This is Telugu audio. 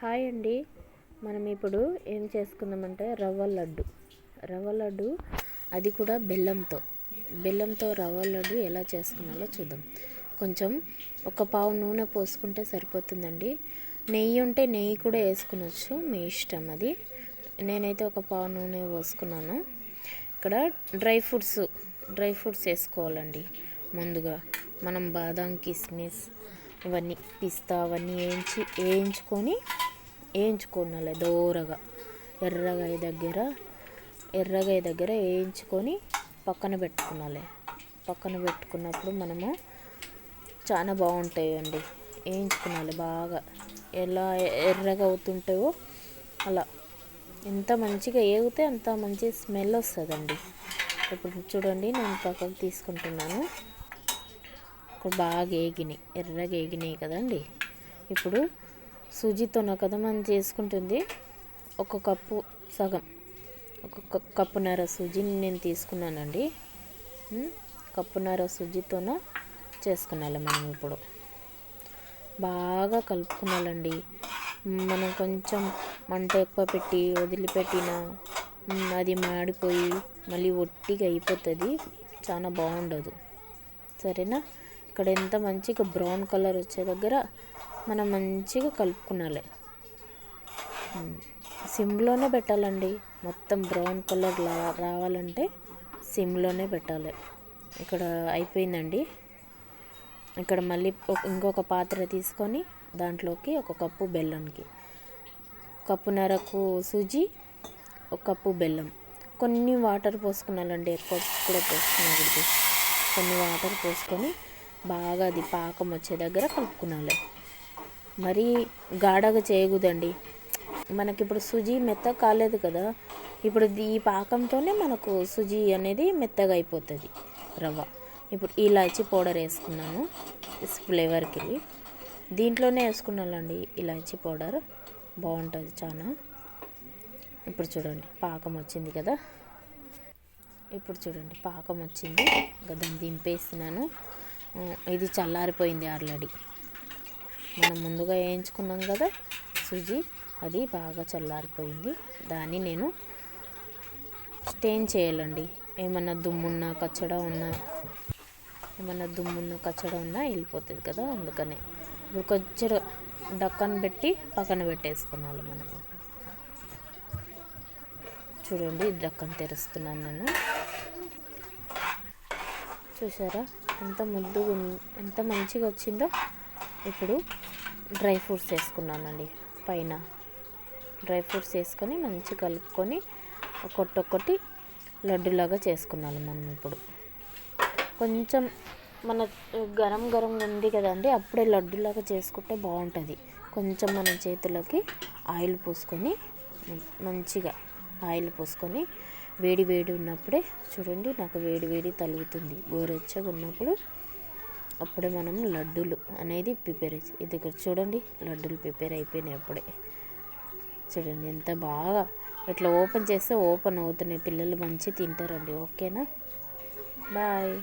హాయ్ అండి. మనం ఇప్పుడు ఏం చేసుకుందామంటే రవ్వ లడ్డు అది కూడా బెల్లంతో రవ్వ లడ్డు ఎలా చేసుకున్నాలో చూద్దాం. కొంచెం ఒక పావు నూనె పోసుకుంటే సరిపోతుందండి. నెయ్యి ఉంటే నెయ్యి కూడా వేసుకునొచ్చు, మీ ఇష్టం అది. నేనైతే ఒక పావు నూనె పోసుకున్నాను. ఇక్కడ డ్రై ఫ్రూట్స్ వేసుకోవాలండి. ముందుగా మనం బాదాం, కిస్మిస్, ఇవన్నీ పిస్తా అవన్నీ వేయించుకోనాలి దోరగా. ఎర్రగాయ దగ్గర వేయించుకొని పక్కన పెట్టుకున్నప్పుడు మనము చాలా బాగుంటాయండి. వేయించుకోవాలి బాగా, ఎలా ఎర్రగా అవుతుంటాయో అలా. ఎంత మంచిగా వేగితే అంత మంచి స్మెల్ వస్తుందండి. ఇప్పుడు చూడండి, నేను పక్కకు తీసుకుంటున్నాను. ఇప్పుడు బాగా ఎర్రగా వేగినాయి కదండి. ఇప్పుడు సూజీతోనే కదా మనం చేసుకుంటుంది. ఒక కప్పు సగం, ఒక కప్పున్నర సూజీని నేను తీసుకున్నానండి. కప్పున్నర సూజీతోన చేసుకున్నాలి. మనం ఇప్పుడు బాగా కలుపుకున్నాలండి. మనం కొంచెం మంట ఎక్కువ పెట్టి వదిలిపెట్టినా అది మాడిపోయి మళ్ళీ ఒట్టిగా అయిపోతుంది, చాలా బాగుండదు. సరేనా? ఇక్కడ ఎంత మంచిగా బ్రౌన్ కలర్ వచ్చే దగ్గర మనం మంచిగా కలుపుకునాలి. సిమ్లోనే పెట్టాలండి. మొత్తం బ్రౌన్ కలర్ రావాలంటే సిమ్లోనే పెట్టాలి. ఇక్కడ అయిపోయిందండి. ఇక్కడ మళ్ళీ ఇంకొక పాత్ర తీసుకొని దాంట్లోకి ఒక కప్పు బెల్లానికి, కప్పున్నరకు సూజీ, ఒక కప్పు బెల్లం, కొన్ని వాటర్ పోసుకున్నాలండి. ఎక్కువ కూడా పోసుకునకూడదు. కొన్ని వాటర్ పోసుకొని బాగా అది పాకం వచ్చే దగ్గర కలుపుకునాలి. మరీ గాఢగా చేయకూడదండి. మనకి ఇప్పుడు సుజీ మెత్తగా కాలేదు కదా, ఇప్పుడు ఈ పాకంతోనే మనకు సుజీ అనేది మెత్తగా అయిపోతుంది రవ్వ. ఇప్పుడు ఇలాచీ పౌడర్ వేసుకున్నాను ఫ్లేవర్కి. దీంట్లోనే వేసుకున్నానండి ఇలాచీ పౌడర్, బాగుంటుంది చాలా. ఇప్పుడు చూడండి పాకం వచ్చింది కదా. దాన్ని దింపేస్తున్నాను. ఇది చల్లారిపోయింది ఆల్రెడీ. మనం ముందుగా వేయించుకున్నాం కదా సుజీ, అది బాగా చల్లారిపోయింది. దాన్ని నేను స్టెయిన్ చేయాలండి. ఏమన్నా దుమ్మున్నా కచ్చడా ఉన్నా వెళ్ళిపోతుంది కదా, అందుకనే ఇప్పుడు కొంచెం డక్కన్ పెట్టి పక్కన పెట్టేసుకున్నాను. మనము చూడండి, డక్కన్ తెరుస్తున్నాను నేను. చూసారా ఎంత మంచిగా వచ్చిందో. ఇప్పుడు డ్రై ఫ్రూట్స్ వేసుకున్నానండి. పైన డ్రై ఫ్రూట్స్ వేసుకొని మంచిగా కలుపుకొని ఒక్కొక్కటి లడ్డులాగా చేసుకున్నాను మనం. ఇప్పుడు కొంచెం మన గరం ఉంది కదండి, అప్పుడే లడ్డులాగా చేసుకుంటే బాగుంటుంది. కొంచెం మన చేతులకి ఆయిల్ పోసుకొని వేడి ఉన్నప్పుడే చూడండి, నాకు వేడి తలుగుతుంది. గోరెచ్చగా ఉన్నప్పుడు అప్పుడే మనం లడ్డూలు అనేది ప్రిపేర్ ఇది చూడండి, లడ్డూలు ప్రిపేర్ అయిపోయినాయి అప్పుడే. చూడండి ఎంత బాగా, ఇట్లా ఓపెన్ చేస్తే ఓపెన్ అవుతున్నాయి. పిల్లలు మంచిగా తింటారండి. ఓకేనా? బాయ్.